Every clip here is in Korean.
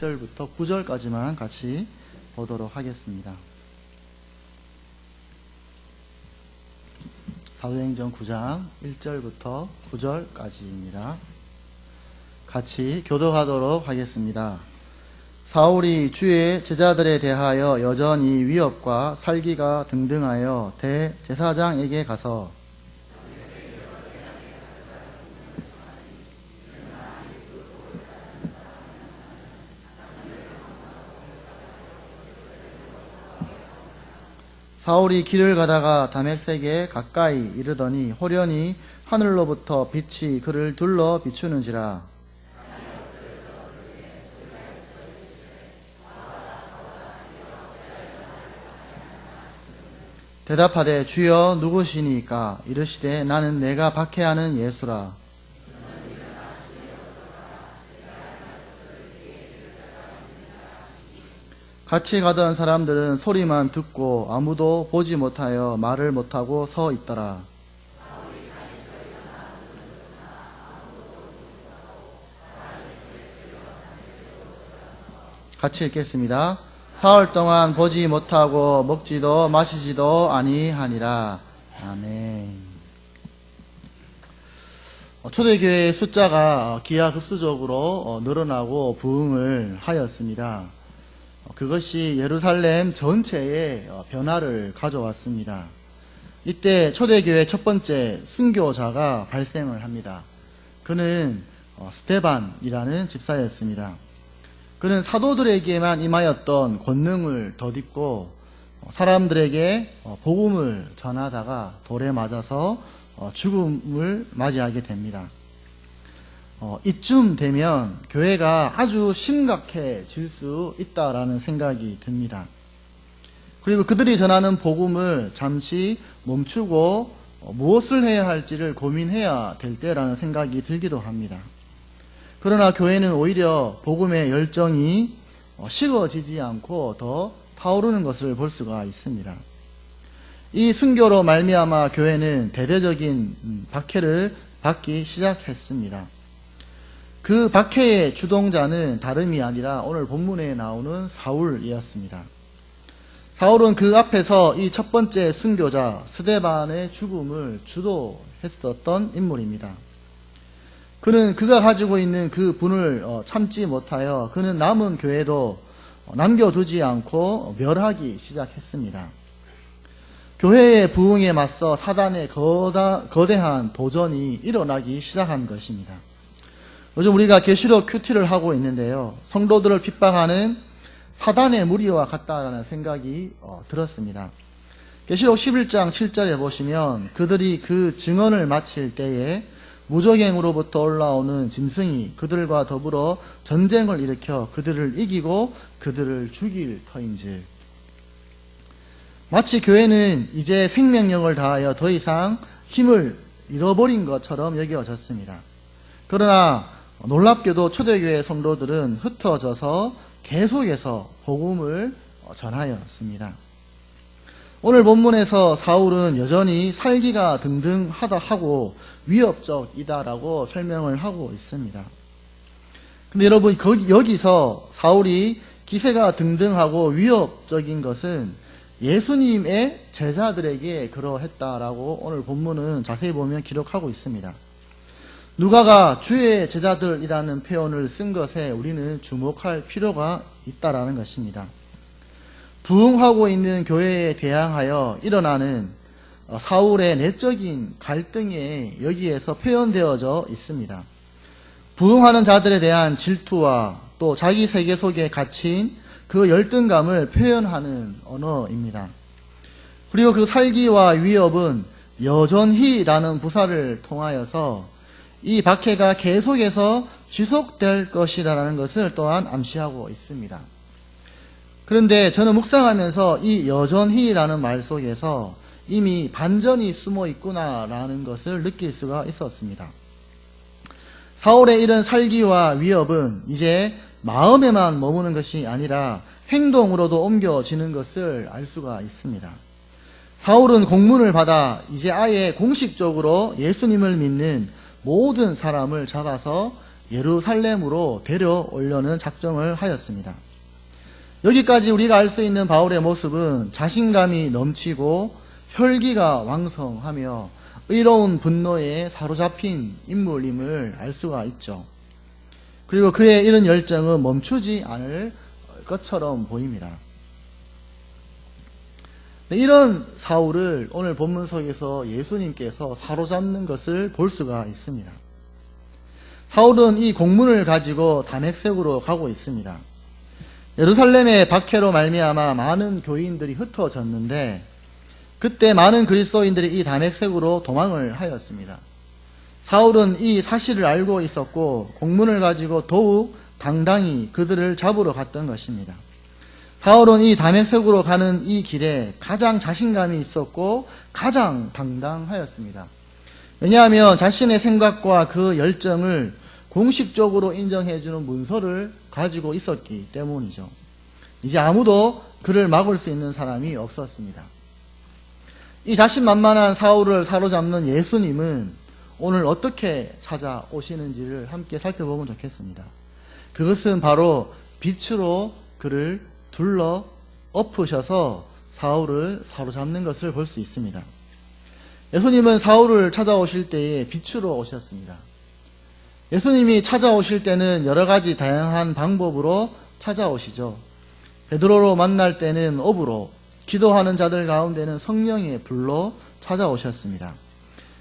1절부터 9절까지만 같이 보도록 하겠습니다. 사도행전 9장 1절부터 9절까지입니다. 같이 교독하도록 하겠습니다. 사울이 주의 제자들에 대하여 여전히 위협과 살기가 등등하여 대제사장에게 가서 사울이 길을 가다가 다메섹에 가까이 이르더니 호련히 하늘로부터 빛이 그를 둘러 비추는지라. 대답하되 주여 누구시니까? 이르시되 나는 내가 박해하는 예수라. 같이 가던 사람들은 소리만 듣고 아무도 보지 못하여 말을 못하고 서 있더라. 같이 읽겠습니다. 사흘 동안 보지 못하고 먹지도 마시지도 아니하니라. 아멘. 초대교회의 숫자가 기하급수적으로 늘어나고 부흥을 하였습니다. 그것이 예루살렘 전체에 변화를 가져왔습니다. 이때 초대교회 첫 번째 순교자가 발생을 합니다. 그는 스데반이라는 집사였습니다. 그는 사도들에게만 임하였던 권능을 덧입고 사람들에게 복음을 전하다가 돌에 맞아서 죽음을 맞이하게 됩니다. 이쯤 되면 교회가 아주 심각해질 수 있다라는 생각이 듭니다. 그리고 그들이 전하는 복음을 잠시 멈추고 무엇을 해야 할지를 고민해야 될 때라는 생각이 들기도 합니다. 그러나 교회는 오히려 복음의 열정이 식어지지 않고 더 타오르는 것을 볼 수가 있습니다. 이 순교로 말미암아 교회는 대대적인 박해를 받기 시작했습니다. 그 박해의 주동자는 다름이 아니라 오늘 본문에 나오는 사울이었습니다. 사울은 그 앞에서 이 첫 번째 순교자 스데반의 죽음을 주도했었던 인물입니다. 그가 가지고 있는 그 분을 참지 못하여 그는 남은 교회도 남겨두지 않고 멸하기 시작했습니다. 교회의 부흥에 맞서 사단의 거대한 도전이 일어나기 시작한 것입니다. 요즘 우리가 계시록 큐티를 하고 있는데요. 성도들을 핍박하는 사단의 무리와 같다라는 생각이 들었습니다. 계시록 11장 7절에 보시면 그들이 그 증언을 마칠 때에 무적행으로부터 올라오는 짐승이 그들과 더불어 전쟁을 일으켜 그들을 이기고 그들을 죽일 터인즉. 마치 교회는 이제 생명력을 다하여 더 이상 힘을 잃어버린 것처럼 여겨졌습니다. 그러나 놀랍게도 초대교회 성도들은 흩어져서 계속해서 복음을 전하였습니다. 오늘 본문에서 사울은 여전히 살기가 등등하다 하고 위협적이다라고 설명을 하고 있습니다. 근데 여러분 여기서 사울이 기세가 등등하고 위협적인 것은 예수님의 제자들에게 그러했다라고 오늘 본문은 자세히 보면 기록하고 있습니다. 누가가 주의 제자들이라는 표현을 쓴 것에 우리는 주목할 필요가 있다라는 것입니다. 부흥하고 있는 교회에 대항하여 일어나는 사울의 내적인 갈등이 여기에서 표현되어져 있습니다. 부흥하는 자들에 대한 질투와 또 자기 세계 속에 갇힌 그 열등감을 표현하는 언어입니다. 그리고 그 살기와 위협은 여전히라는 부사를 통하여서 이 박해가 계속해서 지속될 것이라는 것을 또한 암시하고 있습니다. 그런데 저는 묵상하면서 이 여전히라는 말 속에서 이미 반전이 숨어 있구나라는 것을 느낄 수가 있었습니다. 사울의 이런 살기와 위협은 이제 마음에만 머무는 것이 아니라 행동으로도 옮겨지는 것을 알 수가 있습니다. 사울은 공문을 받아 이제 아예 공식적으로 예수님을 믿는 모든 사람을 잡아서 예루살렘으로 데려오려는 작정을 하였습니다. 여기까지 우리가 알 수 있는 바울의 모습은 자신감이 넘치고 혈기가 왕성하며 의로운 분노에 사로잡힌 인물임을 알 수가 있죠. 그리고 그의 이런 열정은 멈추지 않을 것처럼 보입니다. 이런 사울을 오늘 본문 속에서 예수님께서 사로잡는 것을 볼 수가 있습니다. 사울은 이 공문을 가지고 다메섹으로 가고 있습니다. 예루살렘의 박해로 말미암아 많은 교인들이 흩어졌는데 그때 많은 그리스도인들이 이 다메섹으로 도망을 하였습니다. 사울은 이 사실을 알고 있었고 공문을 가지고 더욱 당당히 그들을 잡으러 갔던 것입니다. 사울은 이 다메섹으로 가는 이 길에 가장 자신감이 있었고 가장 당당하였습니다. 왜냐하면 자신의 생각과 그 열정을 공식적으로 인정해주는 문서를 가지고 있었기 때문이죠. 이제 아무도 그를 막을 수 있는 사람이 없었습니다. 이 자신만만한 사울을 사로잡는 예수님은 오늘 어떻게 찾아오시는지를 함께 살펴보면 좋겠습니다. 그것은 바로 빛으로 그를 둘러 엎으셔서 사울을 사로잡는 것을 볼 수 있습니다. 예수님은 사울을 찾아오실 때에 빛으로 오셨습니다. 예수님이 찾아오실 때는 여러 가지 다양한 방법으로 찾아오시죠. 베드로로 만날 때는 업으로, 기도하는 자들 가운데는 성령의 불로 찾아오셨습니다.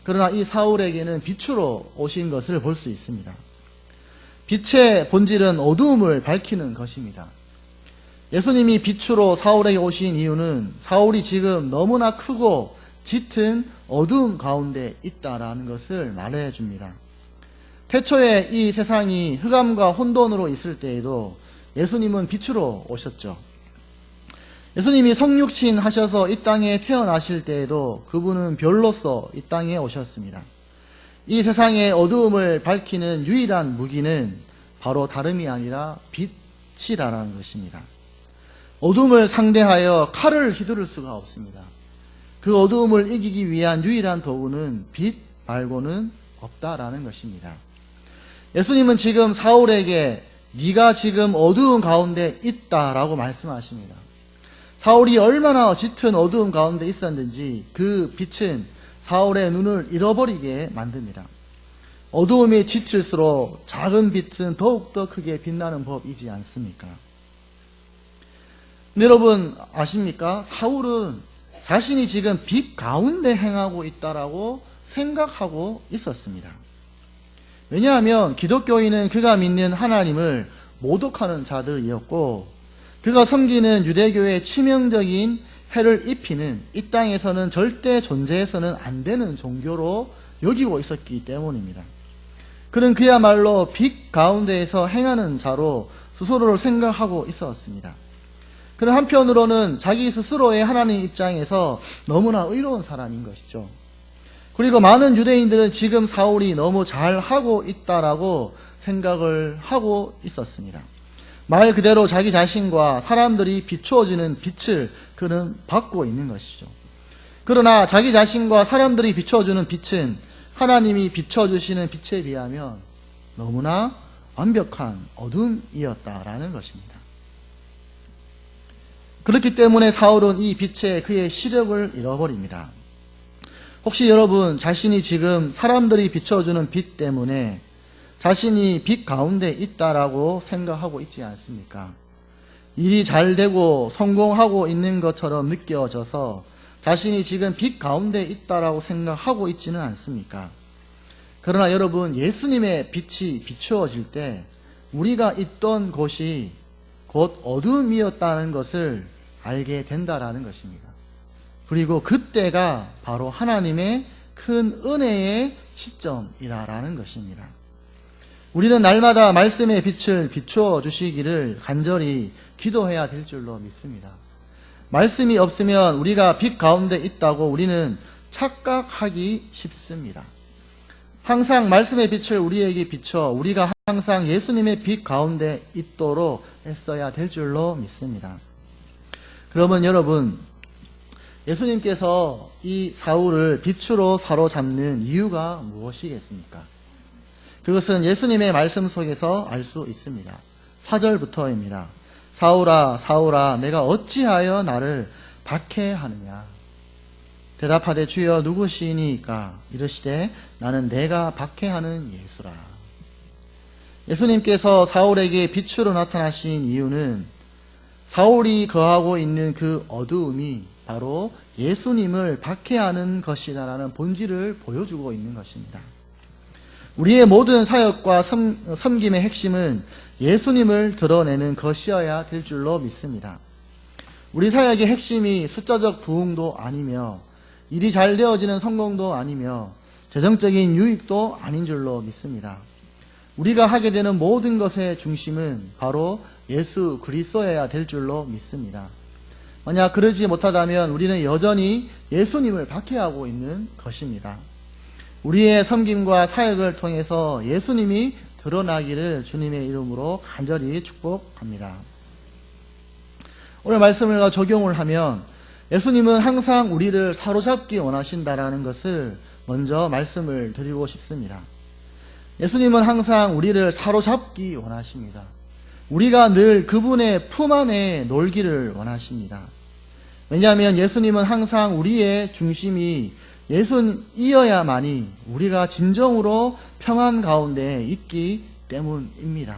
그러나 이 사울에게는 빛으로 오신 것을 볼 수 있습니다. 빛의 본질은 어두움을 밝히는 것입니다. 예수님이 빛으로 사울에게 오신 이유는 사울이 지금 너무나 크고 짙은 어두움 가운데 있다라는 것을 말해 줍니다. 태초에 이 세상이 흑암과 혼돈으로 있을 때에도 예수님은 빛으로 오셨죠. 예수님이 성육신 하셔서 이 땅에 태어나실 때에도 그분은 별로서 이 땅에 오셨습니다. 이 세상의 어두움을 밝히는 유일한 무기는 바로 다름이 아니라 빛이라는 것입니다. 어둠을 상대하여 칼을 휘두를 수가 없습니다. 그 어두움을 이기기 위한 유일한 도구는 빛 말고는 없다라는 것입니다. 예수님은 지금 사울에게 네가 지금 어두운 가운데 있다라고 말씀하십니다. 사울이 얼마나 짙은 어두움 가운데 있었는지 그 빛은 사울의 눈을 잃어버리게 만듭니다. 어두움이 짙을수록 작은 빛은 더욱더 크게 빛나는 법이지 않습니까? 여러분 아십니까? 사울은 자신이 지금 빛 가운데 행하고 있다라고 생각하고 있었습니다. 왜냐하면 기독교인은 그가 믿는 하나님을 모독하는 자들이었고 그가 섬기는 유대교의 치명적인 해를 입히는 이 땅에서는 절대 존재해서는 안 되는 종교로 여기고 있었기 때문입니다. 그는 그야말로 빛 가운데에서 행하는 자로 스스로를 생각하고 있었습니다. 그는 한편으로는 자기 스스로의 하나님 입장에서 너무나 의로운 사람인 것이죠. 그리고 많은 유대인들은 지금 사울이 너무 잘하고 있다라고 생각을 하고 있었습니다. 말 그대로 자기 자신과 사람들이 비추어지는 빛을 그는 받고 있는 것이죠. 그러나 자기 자신과 사람들이 비춰주는 빛은 하나님이 비춰주시는 빛에 비하면 너무나 완벽한 어둠이었다라는 것입니다. 그렇기 때문에 사울은 이 빛에 그의 시력을 잃어버립니다. 혹시 여러분 자신이 지금 사람들이 비춰주는 빛 때문에 자신이 빛 가운데 있다라고 생각하고 있지 않습니까? 일이 잘 되고 성공하고 있는 것처럼 느껴져서 자신이 지금 빛 가운데 있다라고 생각하고 있지는 않습니까? 그러나 여러분 예수님의 빛이 비추어질 때 우리가 있던 곳이 곧 어둠이었다는 것을 알게 된다라는 것입니다. 그리고 그때가 바로 하나님의 큰 은혜의 시점이라는 것입니다. 우리는 날마다 말씀의 빛을 비추어 주시기를 간절히 기도해야 될 줄로 믿습니다. 말씀이 없으면 우리가 빛 가운데 있다고 우리는 착각하기 쉽습니다. 항상 말씀의 빛을 우리에게 비춰 우리가 항상 예수님의 빛 가운데 있도록 애써야 될 줄로 믿습니다. 그러면 여러분, 예수님께서 이 사울을 빛으로 사로잡는 이유가 무엇이겠습니까? 그것은 예수님의 말씀 속에서 알 수 있습니다. 4절부터입니다. 사울아 사울아 내가 어찌하여 나를 박해하느냐. 대답하되 주여 누구시니까. 이르시되 나는 내가 박해하는 예수라. 예수님께서 사울에게 빛으로 나타나신 이유는 사울이 거하고 있는 그 어두움이 바로 예수님을 박해하는 것이다라는 본질을 보여주고 있는 것입니다. 우리의 모든 사역과 섬김의 핵심은 예수님을 드러내는 것이어야 될 줄로 믿습니다. 우리 사역의 핵심이 숫자적 부흥도 아니며 일이 잘 되어지는 성공도 아니며 재정적인 유익도 아닌 줄로 믿습니다. 우리가 하게 되는 모든 것의 중심은 바로 예수 그리스도여야 될 줄로 믿습니다. 만약 그러지 못하다면 우리는 여전히 예수님을 박해하고 있는 것입니다. 우리의 섬김과 사역을 통해서 예수님이 드러나기를 주님의 이름으로 간절히 축복합니다. 오늘 말씀을 적용을 하면 예수님은 항상 우리를 사로잡기 원하신다라는 것을 먼저 말씀을 드리고 싶습니다. 예수님은 항상 우리를 사로잡기 원하십니다. 우리가 늘 그분의 품 안에 놀기를 원하십니다. 왜냐하면 예수님은 항상 우리의 중심이 예수님이어야만이 우리가 진정으로 평안 가운데 있기 때문입니다.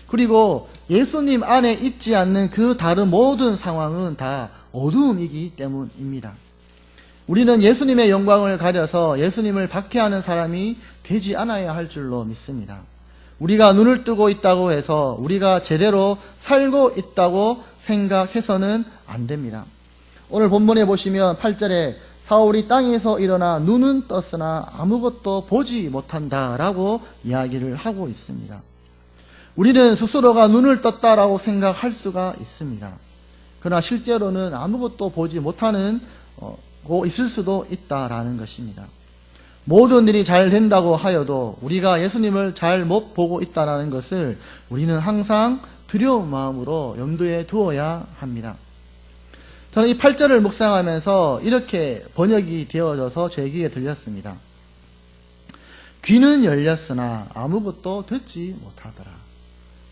그리고 예수님 안에 있지 않는 그 다른 모든 상황은 다 어두움이기 때문입니다. 우리는 예수님의 영광을 가려서 예수님을 박해하는 사람이 되지 않아야 할 줄로 믿습니다. 우리가 눈을 뜨고 있다고 해서 우리가 제대로 살고 있다고 생각해서는 안 됩니다. 오늘 본문에 보시면 8절에 사울이 땅에서 일어나 눈은 떴으나 아무것도 보지 못한다라고 이야기를 하고 있습니다. 우리는 스스로가 눈을 떴다라고 생각할 수가 있습니다. 그러나 실제로는 아무것도 보지 못하는 고 있을 수도 있다라는 것입니다. 모든 일이 잘 된다고 하여도 우리가 예수님을 잘 못 보고 있다는 것을 우리는 항상 두려운 마음으로 염두에 두어야 합니다. 저는 이 8절을 묵상하면서 이렇게 번역이 되어져서 제 귀에 들렸습니다. 귀는 열렸으나 아무것도 듣지 못하더라.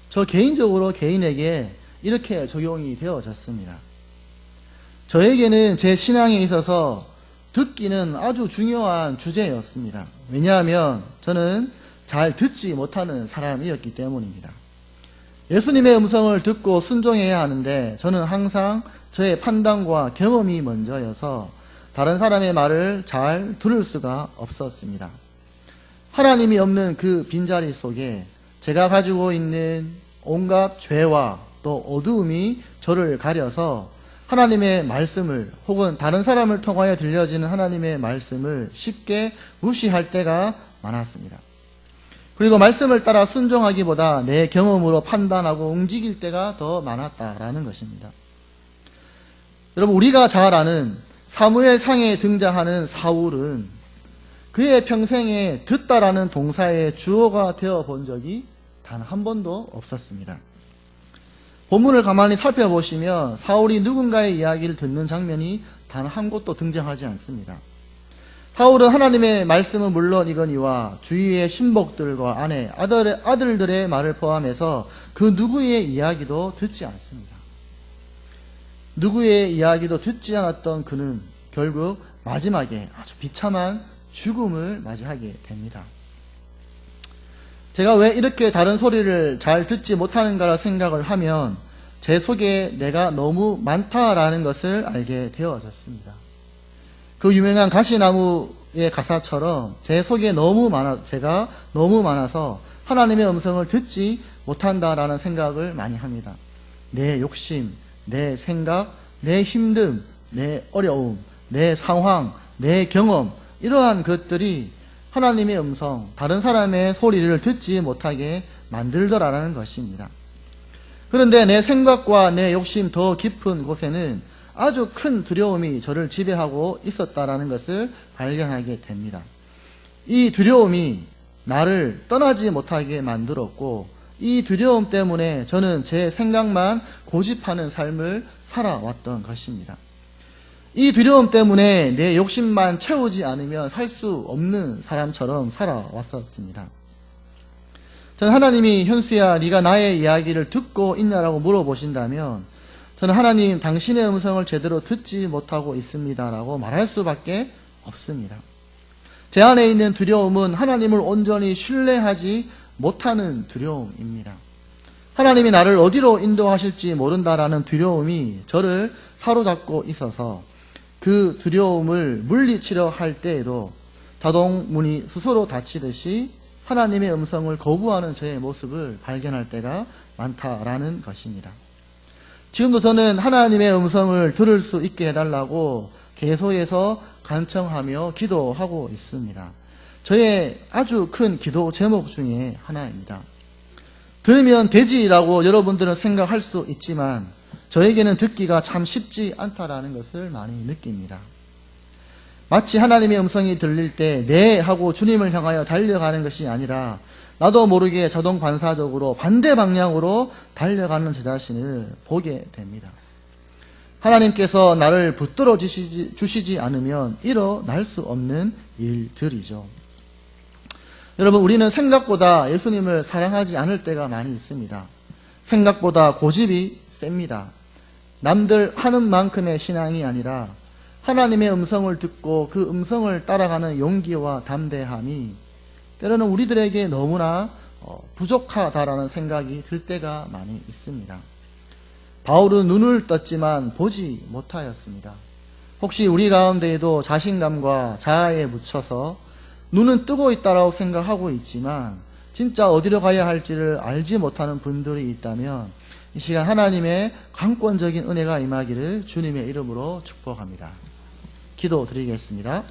저 개인적으로 개인에게 이렇게 적용이 되어졌습니다. 저에게는 제 신앙에 있어서 듣기는 아주 중요한 주제였습니다. 왜냐하면 저는 잘 듣지 못하는 사람이었기 때문입니다. 예수님의 음성을 듣고 순종해야 하는데 저는 항상 저의 판단과 경험이 먼저여서 다른 사람의 말을 잘 들을 수가 없었습니다. 하나님이 없는 그 빈자리 속에 제가 가지고 있는 온갖 죄와 또 어두움이 저를 가려서 하나님의 말씀을 혹은 다른 사람을 통하여 들려지는 하나님의 말씀을 쉽게 무시할 때가 많았습니다. 그리고 말씀을 따라 순종하기보다 내 경험으로 판단하고 움직일 때가 더 많았다라는 것입니다. 여러분, 우리가 잘 아는 사무엘상에 등장하는 사울은 그의 평생에 듣다라는 동사의 주어가 되어 본 적이 단 한 번도 없었습니다. 본문을 가만히 살펴보시면 사울이 누군가의 이야기를 듣는 장면이 단 한 곳도 등장하지 않습니다. 사울은 하나님의 말씀은 물론이거니와 주위의 신복들과 아내, 아들들의 말을 포함해서 그 누구의 이야기도 듣지 않습니다. 누구의 이야기도 듣지 않았던 그는 결국 마지막에 아주 비참한 죽음을 맞이하게 됩니다. 제가 왜 이렇게 다른 소리를 잘 듣지 못하는가를 생각을 하면 제 속에 내가 너무 많다라는 것을 알게 되어졌습니다. 그 유명한 가시나무의 가사처럼 제 속에 제가 너무 많아서 하나님의 음성을 듣지 못한다라는 생각을 많이 합니다. 내 욕심, 내 생각, 내 힘듦, 내 어려움, 내 상황, 내 경험, 이러한 것들이 하나님의 음성, 다른 사람의 소리를 듣지 못하게 만들더라라는 것입니다. 그런데 내 생각과 내 욕심 더 깊은 곳에는 아주 큰 두려움이 저를 지배하고 있었다라는 것을 발견하게 됩니다. 이 두려움이 나를 떠나지 못하게 만들었고 이 두려움 때문에 저는 제 생각만 고집하는 삶을 살아왔던 것입니다. 이 두려움 때문에 내 욕심만 채우지 않으면 살 수 없는 사람처럼 살아왔었습니다. 저는 하나님이 현수야 네가 나의 이야기를 듣고 있냐라고 물어보신다면 저는 하나님 당신의 음성을 제대로 듣지 못하고 있습니다라고 말할 수밖에 없습니다. 제 안에 있는 두려움은 하나님을 온전히 신뢰하지 못하는 두려움입니다. 하나님이 나를 어디로 인도하실지 모른다라는 두려움이 저를 사로잡고 있어서 그 두려움을 물리치려 할 때에도 자동문이 스스로 닫히듯이 하나님의 음성을 거부하는 저의 모습을 발견할 때가 많다라는 것입니다. 지금도 저는 하나님의 음성을 들을 수 있게 해달라고 계속해서 간청하며 기도하고 있습니다. 저의 아주 큰 기도 제목 중에 하나입니다. 들으면 되지라고 여러분들은 생각할 수 있지만 저에게는 듣기가 참 쉽지 않다라는 것을 많이 느낍니다. 마치 하나님의 음성이 들릴 때 네 하고 주님을 향하여 달려가는 것이 아니라 나도 모르게 자동 반사적으로 반대 방향으로 달려가는 제 자신을 보게 됩니다. 하나님께서 나를 붙들어 주시지 않으면 일어날 수 없는 일들이죠. 여러분, 우리는 생각보다 예수님을 사랑하지 않을 때가 많이 있습니다. 생각보다 고집이 셉니다. 남들 하는 만큼의 신앙이 아니라 하나님의 음성을 듣고 그 음성을 따라가는 용기와 담대함이 때로는 우리들에게 너무나 부족하다라는 생각이 들 때가 많이 있습니다. 바울은 눈을 떴지만 보지 못하였습니다. 혹시 우리 가운데에도 자신감과 자아에 묻혀서 눈은 뜨고 있다라고 생각하고 있지만 진짜 어디로 가야 할지를 알지 못하는 분들이 있다면 이 시간 하나님의 강권적인 은혜가 임하기를 주님의 이름으로 축복합니다. 기도 드리겠습니다.